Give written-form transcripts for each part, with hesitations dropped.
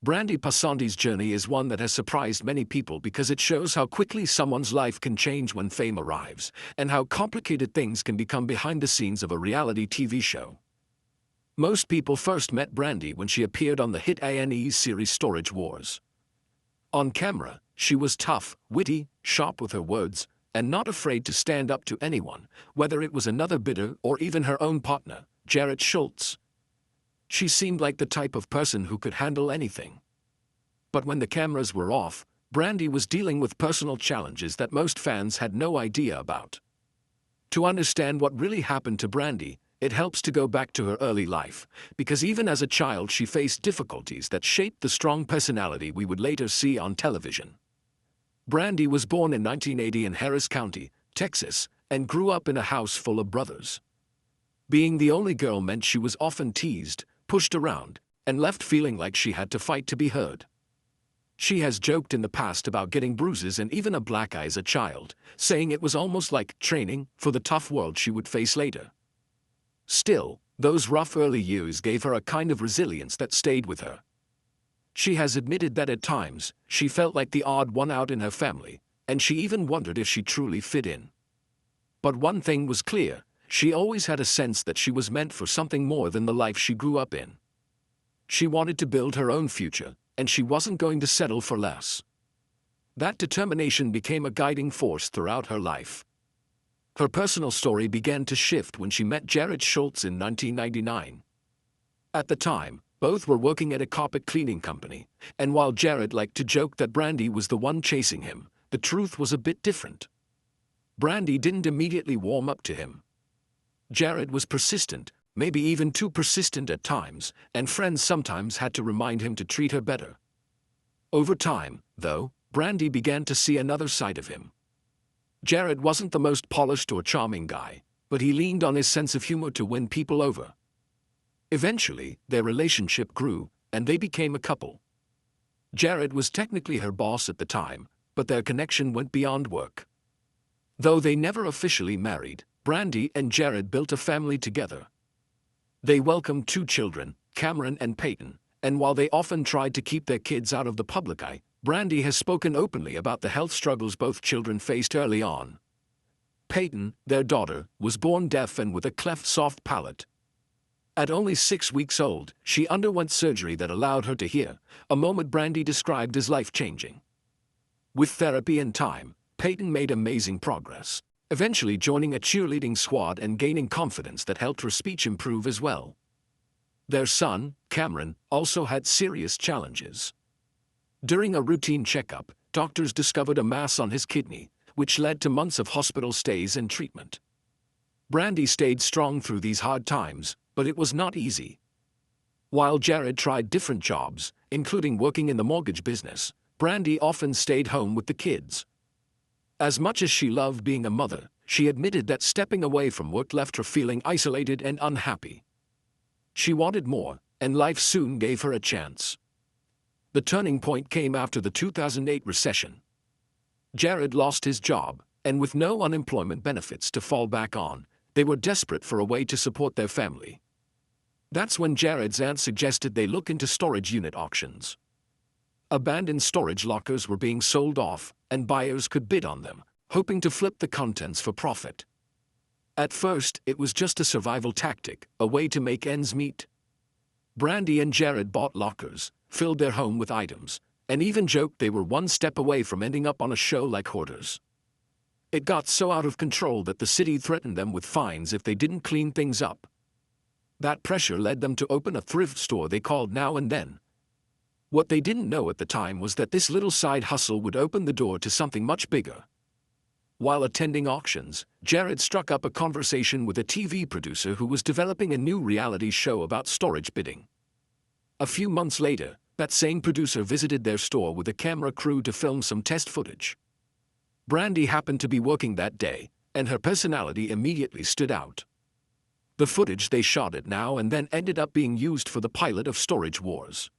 Brandi Passante's journey is one that has surprised many people because it shows how quickly someone's life can change when fame arrives, and how complicated things can become behind the scenes of a reality TV show. Most people first met Brandi when she appeared on the hit A&E series Storage Wars. On camera, she was tough, witty, sharp with her words, and not afraid to stand up to anyone, whether it was another bidder or even her own partner, Jarrod Schulz. She seemed like the type of person who could handle anything. But when the cameras were off, Brandi was dealing with personal challenges that most fans had no idea about. To understand what really happened to Brandi, it helps to go back to her early life, because even as a child she faced difficulties that shaped the strong personality we would later see on television. Brandi was born in 1980 in Harris County, Texas, and grew up in a house full of brothers. Being the only girl meant she was often teased, pushed around, and left feeling like she had to fight to be heard. She has joked in the past about getting bruises and even a black eye as a child, saying it was almost like training for the tough world she would face later. Still, those rough early years gave her a kind of resilience that stayed with her. She has admitted that at times, she felt like the odd one out in her family, and she even wondered if she truly fit in. But one thing was clear. She always had a sense that she was meant for something more than the life she grew up in. She wanted to build her own future, and she wasn't going to settle for less. That determination became a guiding force throughout her life. Her personal story began to shift when she met Jarrod Schulz in 1999. At the time, both were working at a carpet cleaning company, and while Jarrod liked to joke that Brandi was the one chasing him, the truth was a bit different. Brandi didn't immediately warm up to him. Jarrod was persistent, maybe even too persistent at times, and friends sometimes had to remind him to treat her better. Over time, though, Brandi began to see another side of him. Jarrod wasn't the most polished or charming guy, but he leaned on his sense of humor to win people over. Eventually, their relationship grew, and they became a couple. Jarrod was technically her boss at the time, but their connection went beyond work. Though they never officially married, Brandi and Jarrod built a family together. They welcomed 2 children, Cameron and Peyton, and while they often tried to keep their kids out of the public eye, Brandi has spoken openly about the health struggles both children faced early on. Peyton, their daughter, was born deaf and with a cleft soft palate. At only 6 weeks old, she underwent surgery that allowed her to hear, a moment Brandi described as life-changing. With therapy and time, Peyton made amazing progress, eventually joining a cheerleading squad and gaining confidence that helped her speech improve as well. Their son, Cameron, also had serious challenges. During a routine checkup, doctors discovered a mass on his kidney, which led to months of hospital stays and treatment. Brandi stayed strong through these hard times, but it was not easy. While Jarrod tried different jobs, including working in the mortgage business, Brandi often stayed home with the kids. As much as she loved being a mother, she admitted that stepping away from work left her feeling isolated and unhappy. She wanted more, and life soon gave her a chance. The turning point came after the 2008 recession. Jarrod lost his job, and with no unemployment benefits to fall back on, they were desperate for a way to support their family. That's when Jarrod's aunt suggested they look into storage unit auctions. Abandoned storage lockers were being sold off, and buyers could bid on them, hoping to flip the contents for profit. At first, it was just a survival tactic, a way to make ends meet. Brandi and Jarrod bought lockers, filled their home with items, and even joked they were one step away from ending up on a show like Hoarders. It got so out of control that the city threatened them with fines if they didn't clean things up. That pressure led them to open a thrift store they called Now and Then. What they didn't know at the time was that this little side hustle would open the door to something much bigger. While attending auctions, Jarrod struck up a conversation with a TV producer who was developing a new reality show about storage bidding. A few months later, that same producer visited their store with a camera crew to film some test footage. Brandi happened to be working that day, and her personality immediately stood out. The footage they shot at Now and Then ended up being used for the pilot of Storage Wars.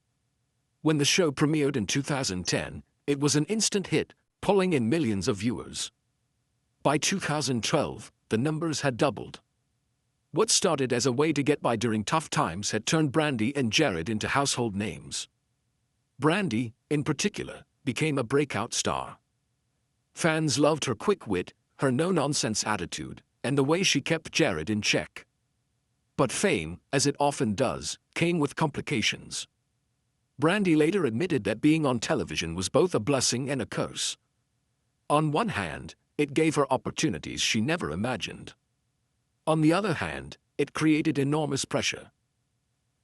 When the show premiered in 2010, it was an instant hit, pulling in millions of viewers. By 2012, the numbers had doubled. What started as a way to get by during tough times had turned Brandi and Jarrod into household names. Brandi, in particular, became a breakout star. Fans loved her quick wit, her no-nonsense attitude, and the way she kept Jarrod in check. But fame, as it often does, came with complications. Brandi later admitted that being on television was both a blessing and a curse. On one hand, it gave her opportunities she never imagined. On the other hand, it created enormous pressure.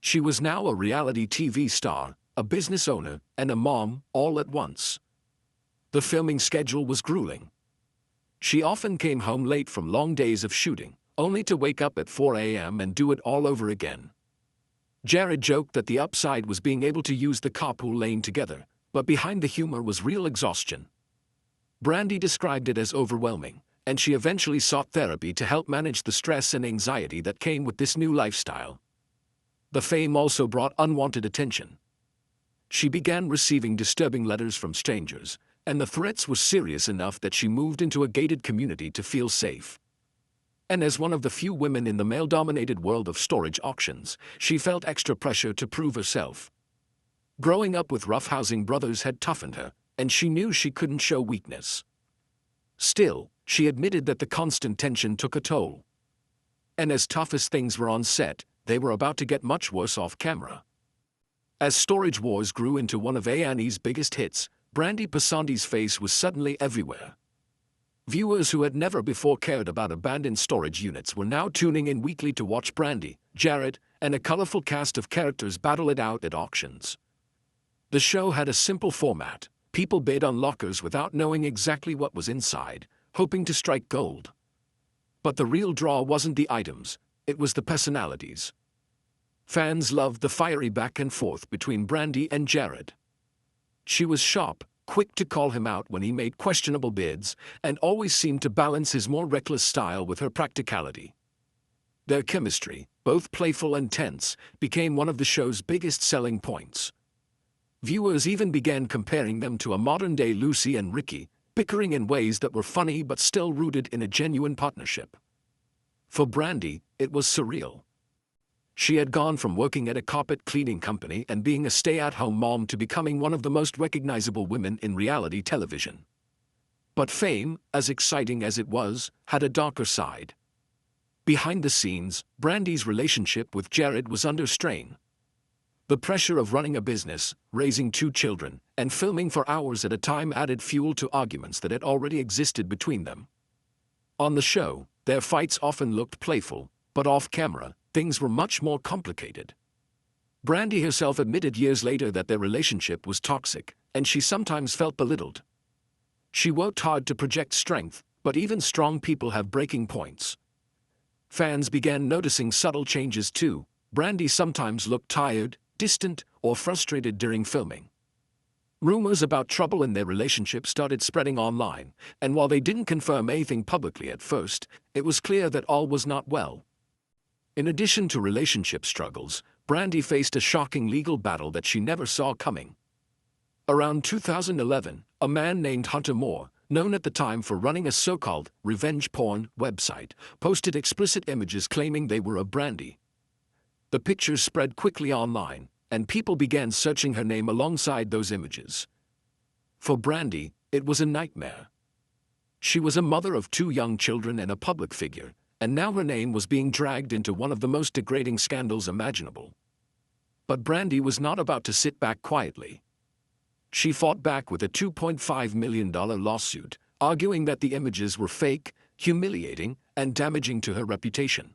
She was now a reality TV star, a business owner, and a mom, all at once. The filming schedule was grueling. She often came home late from long days of shooting, only to wake up at 4 a.m. and do it all over again. Jarrod joked that the upside was being able to use the carpool lane together, but behind the humor was real exhaustion. Brandi described it as overwhelming, and she eventually sought therapy to help manage the stress and anxiety that came with this new lifestyle. The fame also brought unwanted attention. She began receiving disturbing letters from strangers, and the threats were serious enough that she moved into a gated community to feel safe. And as one of the few women in the male-dominated world of storage auctions, she felt extra pressure to prove herself. Growing up with roughhousing brothers had toughened her, and she knew she couldn't show weakness. Still, she admitted that the constant tension took a toll. And as tough as things were on set, they were about to get much worse off camera. As Storage Wars grew into one of A&E's biggest hits, Brandi Passante's face was suddenly everywhere. Viewers who had never before cared about abandoned storage units were now tuning in weekly to watch Brandi, Jarrod, and a colorful cast of characters battle it out at auctions. The show had a simple format. People bid on lockers without knowing exactly what was inside, hoping to strike gold. But the real draw wasn't the items, it was the personalities. Fans loved the fiery back and forth between Brandi and Jarrod. She was sharp, quick to call him out when he made questionable bids, and always seemed to balance his more reckless style with her practicality. Their chemistry, both playful and tense, became one of the show's biggest selling points. Viewers even began comparing them to a modern-day Lucy and Ricky, bickering in ways that were funny but still rooted in a genuine partnership. For Brandi, it was surreal. She had gone from working at a carpet cleaning company and being a stay-at-home mom to becoming one of the most recognizable women in reality television. But fame, as exciting as it was, had a darker side. Behind the scenes, Brandi's relationship with Jarrod was under strain. The pressure of running a business, raising 2 children, and filming for hours at a time added fuel to arguments that had already existed between them. On the show, their fights often looked playful, but off-camera, things were much more complicated. Brandi herself admitted years later that their relationship was toxic, and she sometimes felt belittled. She worked hard to project strength, but even strong people have breaking points. Fans began noticing subtle changes too. Brandi sometimes looked tired, distant, or frustrated during filming. Rumors about trouble in their relationship started spreading online, and while they didn't confirm anything publicly at first, it was clear that all was not well. In addition to relationship struggles, Brandi faced a shocking legal battle that she never saw coming. Around 2011, a man named Hunter Moore, known at the time for running a so-called revenge porn website, posted explicit images claiming they were of Brandi. The pictures spread quickly online, and people began searching her name alongside those images. For Brandi, it was a nightmare. She was a mother of 2 young children and a public figure, and now her name was being dragged into one of the most degrading scandals imaginable. But Brandi was not about to sit back quietly. She fought back with a $2.5 million lawsuit, arguing that the images were fake, humiliating, and damaging to her reputation.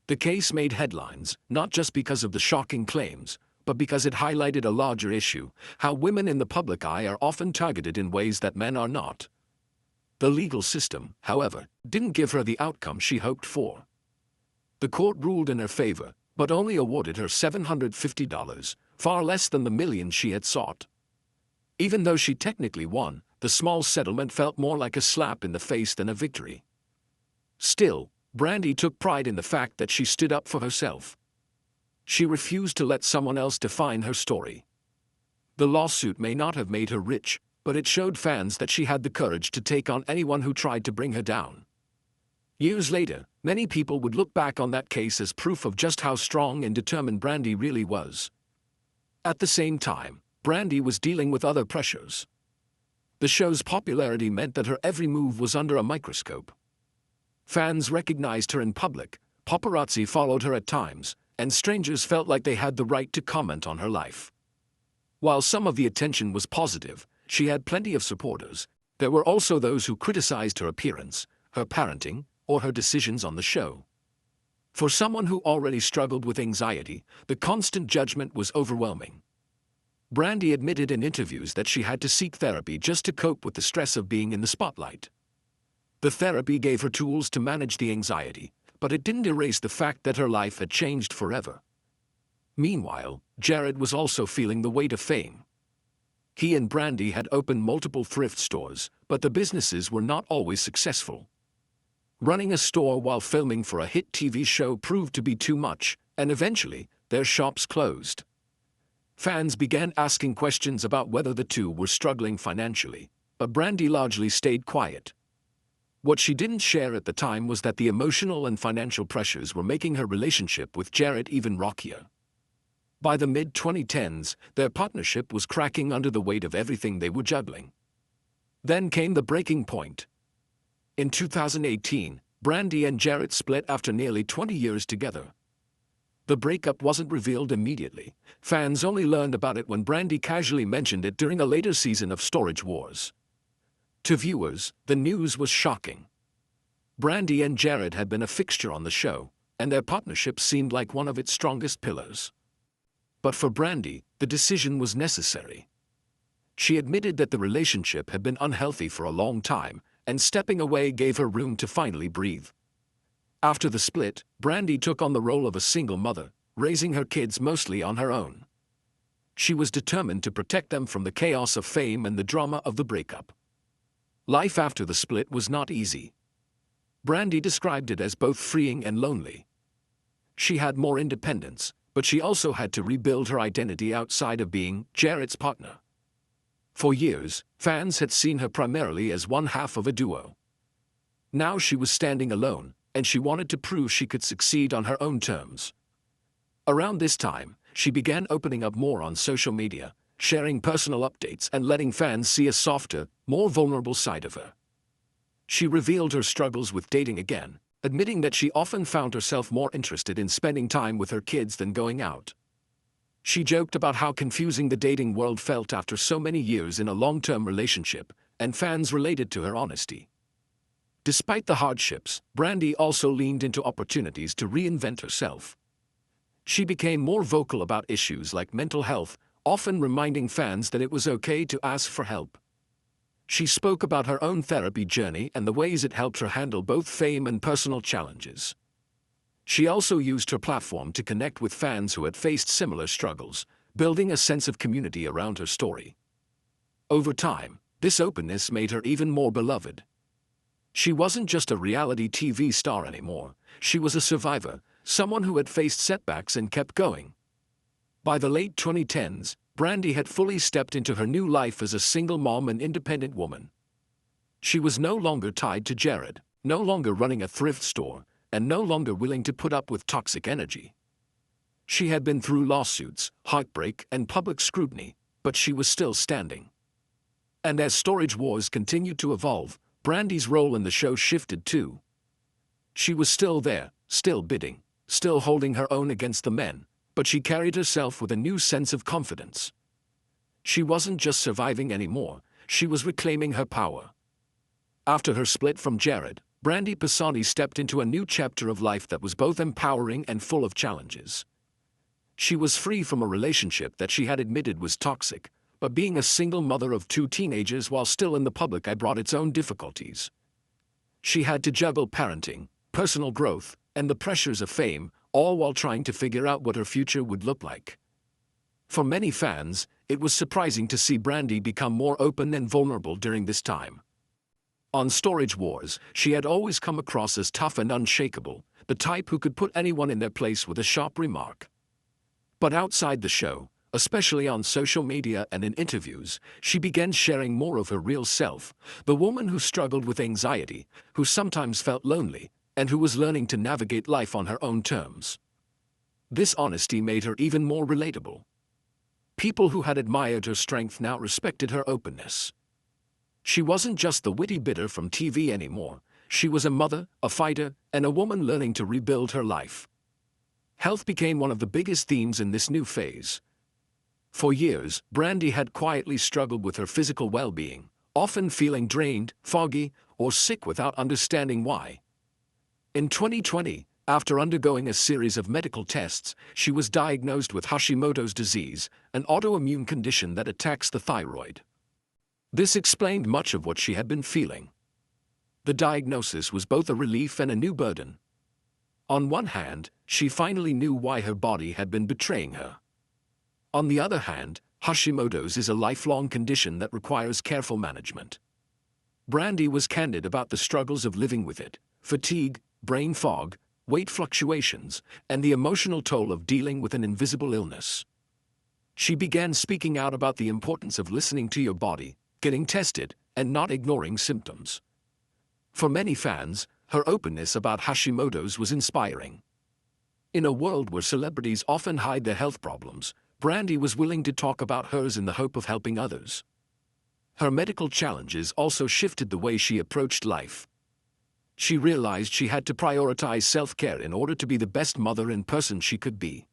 The case made headlines, not just because of the shocking claims, but because it highlighted a larger issue: how women in the public eye are often targeted in ways that men are not. The legal system, however, didn't give her the outcome she hoped for. The court ruled in her favor, but only awarded her $750, far less than the millions she had sought. Even though she technically won, the small settlement felt more like a slap in the face than a victory. Still, Brandi took pride in the fact that she stood up for herself. She refused to let someone else define her story. The lawsuit may not have made her rich, but it showed fans that she had the courage to take on anyone who tried to bring her down. Years later, many people would look back on that case as proof of just how strong and determined Brandi really was. At the same time, Brandi was dealing with other pressures. The show's popularity meant that her every move was under a microscope. Fans recognized her in public, paparazzi followed her at times, and strangers felt like they had the right to comment on her life. While some of the attention was positive, she had plenty of supporters. There were also those who criticized her appearance, her parenting, or her decisions on the show. For someone who already struggled with anxiety, the constant judgment was overwhelming. Brandi admitted in interviews that she had to seek therapy just to cope with the stress of being in the spotlight. The therapy gave her tools to manage the anxiety, but it didn't erase the fact that her life had changed forever. Meanwhile, Jarrod was also feeling the weight of fame. He and Brandi had opened multiple thrift stores, but the businesses were not always successful. Running a store while filming for a hit TV show proved to be too much, and eventually, their shops closed. Fans began asking questions about whether the two were struggling financially, but Brandi largely stayed quiet. What she didn't share at the time was that the emotional and financial pressures were making her relationship with Jarrod even rockier. By the mid-2010s, their partnership was cracking under the weight of everything they were juggling. Then came the breaking point. In 2018, Brandi and Jarrod split after nearly 20 years together. The breakup wasn't revealed immediately. Fans only learned about it when Brandi casually mentioned it during a later season of Storage Wars. To viewers, the news was shocking. Brandi and Jarrod had been a fixture on the show, and their partnership seemed like one of its strongest pillars. But for Brandi, the decision was necessary. She admitted that the relationship had been unhealthy for a long time, and stepping away gave her room to finally breathe. After the split, Brandi took on the role of a single mother, raising her kids mostly on her own. She was determined to protect them from the chaos of fame and the drama of the breakup. Life after the split was not easy. Brandi described it as both freeing and lonely. She had more independence, but she also had to rebuild her identity outside of being Jarrod's partner. For years, fans had seen her primarily as one half of a duo. Now she was standing alone, and she wanted to prove she could succeed on her own terms. Around this time, she began opening up more on social media, sharing personal updates and letting fans see a softer, more vulnerable side of her. She revealed her struggles with dating again, admitting that she often found herself more interested in spending time with her kids than going out. She joked about how confusing the dating world felt after so many years in a long-term relationship, and fans related to her honesty. Despite the hardships, Brandi also leaned into opportunities to reinvent herself. She became more vocal about issues like mental health, often reminding fans that it was okay to ask for help. She spoke about her own therapy journey and the ways it helped her handle both fame and personal challenges. She also used her platform to connect with fans who had faced similar struggles, building a sense of community around her story. Over time, this openness made her even more beloved. She wasn't just a reality TV star anymore, she was a survivor, someone who had faced setbacks and kept going. By the late 2010s, Brandi had fully stepped into her new life as a single mom and independent woman. She was no longer tied to Jarrod, no longer running a thrift store, and no longer willing to put up with toxic energy. She had been through lawsuits, heartbreak, and public scrutiny, but she was still standing. And as Storage Wars continued to evolve, Brandi's role in the show shifted too. She was still there, still bidding, still holding her own against the men, but she carried herself with a new sense of confidence. She wasn't just surviving anymore, she was reclaiming her power. After her split from Jarrod, Brandi Passante stepped into a new chapter of life that was both empowering and full of challenges. She was free from a relationship that she had admitted was toxic, but being a single mother of 2 teenagers while still in the public eye brought its own difficulties. She had to juggle parenting, personal growth, and the pressures of fame, all while trying to figure out what her future would look like. For many fans, it was surprising to see Brandi become more open and vulnerable during this time. On Storage Wars, she had always come across as tough and unshakable, the type who could put anyone in their place with a sharp remark. But outside the show, especially on social media and in interviews, she began sharing more of her real self, the woman who struggled with anxiety, who sometimes felt lonely, and who was learning to navigate life on her own terms. This honesty made her even more relatable. People who had admired her strength now respected her openness. She wasn't just the witty bidder from TV anymore. She was a mother, a fighter, and a woman learning to rebuild her life. Health became one of the biggest themes in this new phase. For years, Brandi had quietly struggled with her physical well-being, often feeling drained, foggy, or sick without understanding why. In 2020, after undergoing a series of medical tests, she was diagnosed with Hashimoto's disease, an autoimmune condition that attacks the thyroid. This explained much of what she had been feeling. The diagnosis was both a relief and a new burden. On one hand, she finally knew why her body had been betraying her. On the other hand, Hashimoto's is a lifelong condition that requires careful management. Brandi was candid about the struggles of living with it: fatigue, brain fog, weight fluctuations, and the emotional toll of dealing with an invisible illness. She began speaking out about the importance of listening to your body, getting tested, and not ignoring symptoms. For many fans, her openness about Hashimoto's was inspiring. In a world where celebrities often hide their health problems, Brandi was willing to talk about hers in the hope of helping others. Her medical challenges also shifted the way she approached life. She realized she had to prioritize self-care in order to be the best mother and person she could be.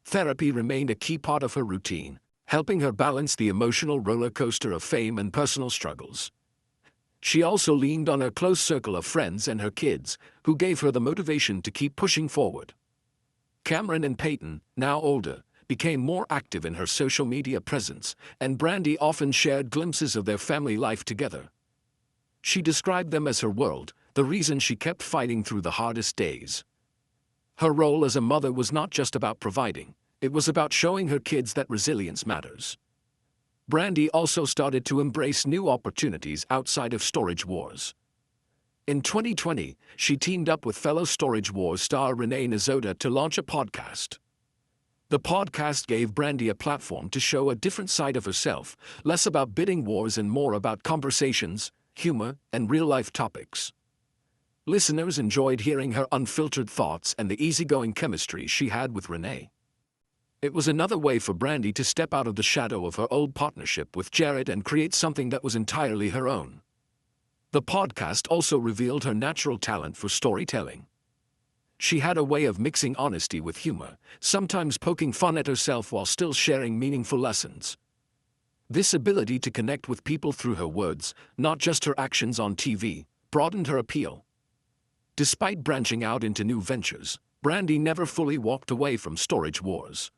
Therapy remained a key part of her routine, helping her balance the emotional roller coaster of fame and personal struggles. She also leaned on her close circle of friends and her kids, who gave her the motivation to keep pushing forward. Cameron and Peyton, now older, became more active in her social media presence, and Brandi often shared glimpses of their family life together. She described them as her world, the reason she kept fighting through the hardest days. Her role as a mother was not just about providing, it was about showing her kids that resilience matters. Brandi also started to embrace new opportunities outside of Storage Wars. In 2020, she teamed up with fellow Storage Wars star Renee Nazoda to launch a podcast. The podcast gave Brandi a platform to show a different side of herself, less about bidding wars and more about conversations, humor, and real-life topics. Listeners enjoyed hearing her unfiltered thoughts and the easygoing chemistry she had with Renee. It was another way for Brandi to step out of the shadow of her old partnership with Jarrod and create something that was entirely her own. The podcast also revealed her natural talent for storytelling. She had a way of mixing honesty with humor, sometimes poking fun at herself while still sharing meaningful lessons. This ability to connect with people through her words, not just her actions on TV, broadened her appeal. Despite branching out into new ventures, Brandi never fully walked away from Storage Wars.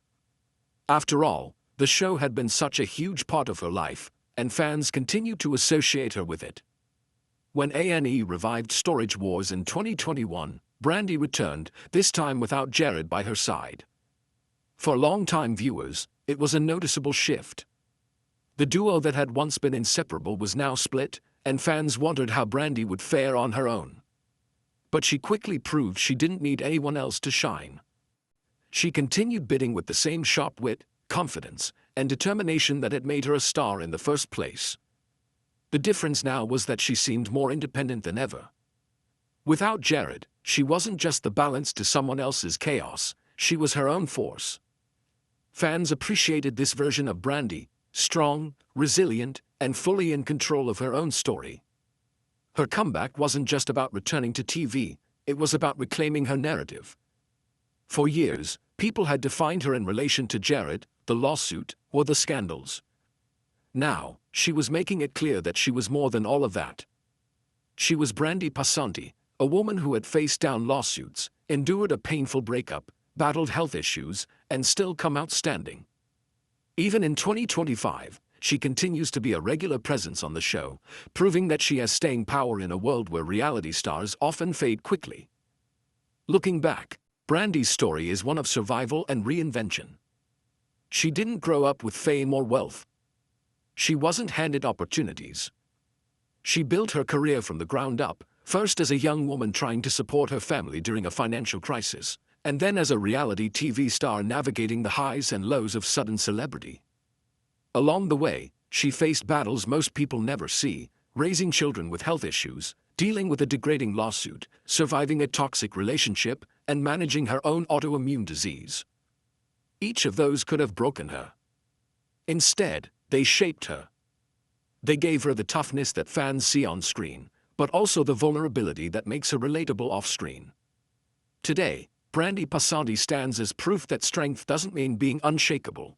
After all, the show had been such a huge part of her life, and fans continued to associate her with it. When A&E revived Storage Wars in 2021, Brandi returned, this time without Jarrod by her side. For longtime viewers, it was a noticeable shift. The duo that had once been inseparable was now split, and fans wondered how Brandi would fare on her own. But she quickly proved she didn't need anyone else to shine. She continued bidding with the same sharp wit, confidence, and determination that had made her a star in the first place. The difference now was that she seemed more independent than ever. Without Jarrod, she wasn't just the balance to someone else's chaos, she was her own force. Fans appreciated this version of Brandi, strong, resilient, and fully in control of her own story. Her comeback wasn't just about returning to TV, it was about reclaiming her narrative. For years, people had defined her in relation to Jarrod, the lawsuit, or the scandals. Now, she was making it clear that she was more than all of that. She was Brandi Passante, a woman who had faced down lawsuits, endured a painful breakup, battled health issues, and still come out standing. Even in 2025, she continues to be a regular presence on the show, proving that she has staying power in a world where reality stars often fade quickly. Looking back, Brandi's story is one of survival and reinvention. She didn't grow up with fame or wealth. She wasn't handed opportunities. She built her career from the ground up, first as a young woman trying to support her family during a financial crisis, and then as a reality TV star navigating the highs and lows of sudden celebrity. Along the way, she faced battles most people never see: raising children with health issues, dealing with a degrading lawsuit, surviving a toxic relationship, and managing her own autoimmune disease. Each of those could have broken her. Instead, they shaped her. They gave her the toughness that fans see on screen, but also the vulnerability that makes her relatable off-screen. Today, Brandi Passante stands as proof that strength doesn't mean being unshakable.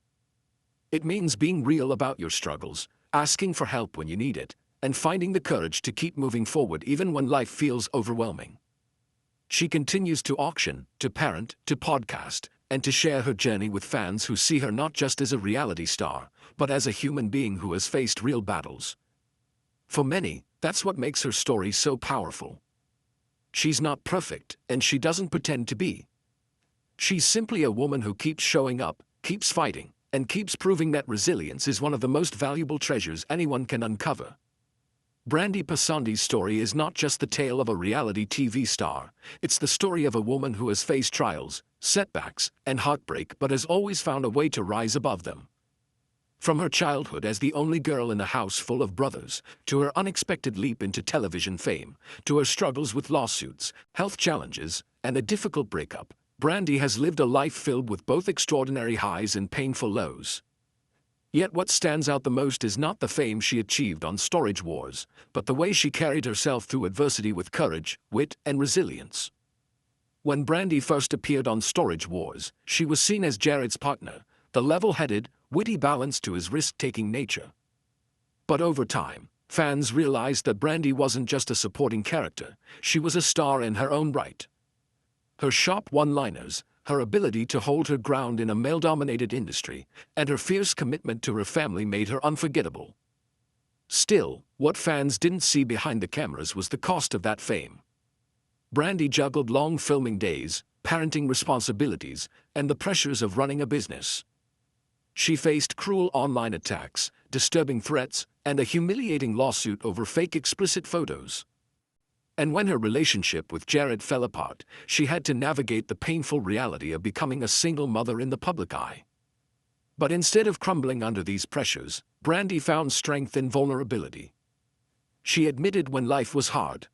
It means being real about your struggles, asking for help when you need it, and finding the courage to keep moving forward even when life feels overwhelming. She continues to auction, to parent, to podcast, and to share her journey with fans who see her not just as a reality star, but as a human being who has faced real battles. For many, that's what makes her story so powerful. She's not perfect, and she doesn't pretend to be. She's simply a woman who keeps showing up, keeps fighting, and keeps proving that resilience is one of the most valuable treasures anyone can uncover. Brandi Passante's story is not just the tale of a reality TV star, it's the story of a woman who has faced trials, setbacks, and heartbreak but has always found a way to rise above them. From her childhood as the only girl in a house full of brothers, to her unexpected leap into television fame, to her struggles with lawsuits, health challenges, and a difficult breakup, Brandi has lived a life filled with both extraordinary highs and painful lows. Yet what stands out the most is not the fame she achieved on Storage Wars, but the way she carried herself through adversity with courage, wit, and resilience. When Brandi first appeared on Storage Wars, she was seen as Jarrod's partner, the level-headed, witty balance to his risk-taking nature. But over time, fans realized that Brandi wasn't just a supporting character, she was a star in her own right. Her sharp one-liners, her ability to hold her ground in a male-dominated industry, and her fierce commitment to her family made her unforgettable. Still, what fans didn't see behind the cameras was the cost of that fame. Brandi juggled long filming days, parenting responsibilities, and the pressures of running a business. She faced cruel online attacks, disturbing threats, and a humiliating lawsuit over fake explicit photos. And when her relationship with Jarrod fell apart, she had to navigate the painful reality of becoming a single mother in the public eye. But instead of crumbling under these pressures, Brandi found strength in vulnerability. She admitted when life was hard.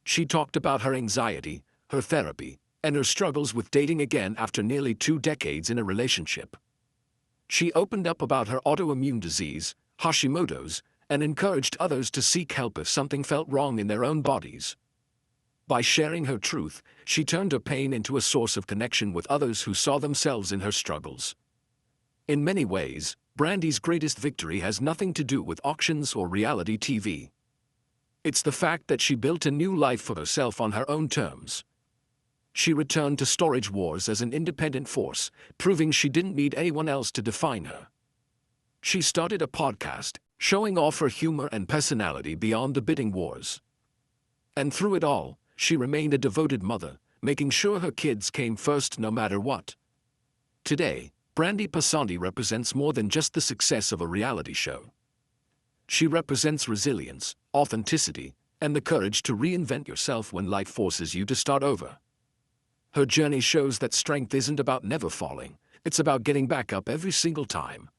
She talked about her anxiety, her therapy, and her struggles with dating again after nearly 2 decades in a relationship. She opened up about her autoimmune disease, Hashimoto's, and encouraged others to seek help if something felt wrong in their own bodies. By sharing her truth, she turned her pain into a source of connection with others who saw themselves in her struggles. In many ways, Brandi's greatest victory has nothing to do with auctions or reality TV. It's the fact that she built a new life for herself on her own terms. She returned to Storage Wars as an independent force, proving she didn't need anyone else to define her. She started a podcast, showing off her humor and personality beyond the bidding wars. And through it all, she remained a devoted mother, making sure her kids came first no matter what. Today, Brandi Passante represents more than just the success of a reality show. She represents resilience, authenticity, and the courage to reinvent yourself when life forces you to start over. Her journey shows that strength isn't about never falling, it's about getting back up every single time.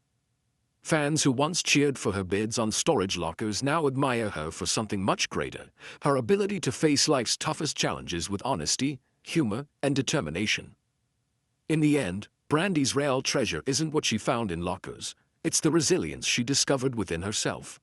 Fans who once cheered for her bids on storage lockers now admire her for something much greater, her ability to face life's toughest challenges with honesty, humor, and determination. In the end, Brandi's real treasure isn't what she found in lockers, it's the resilience she discovered within herself.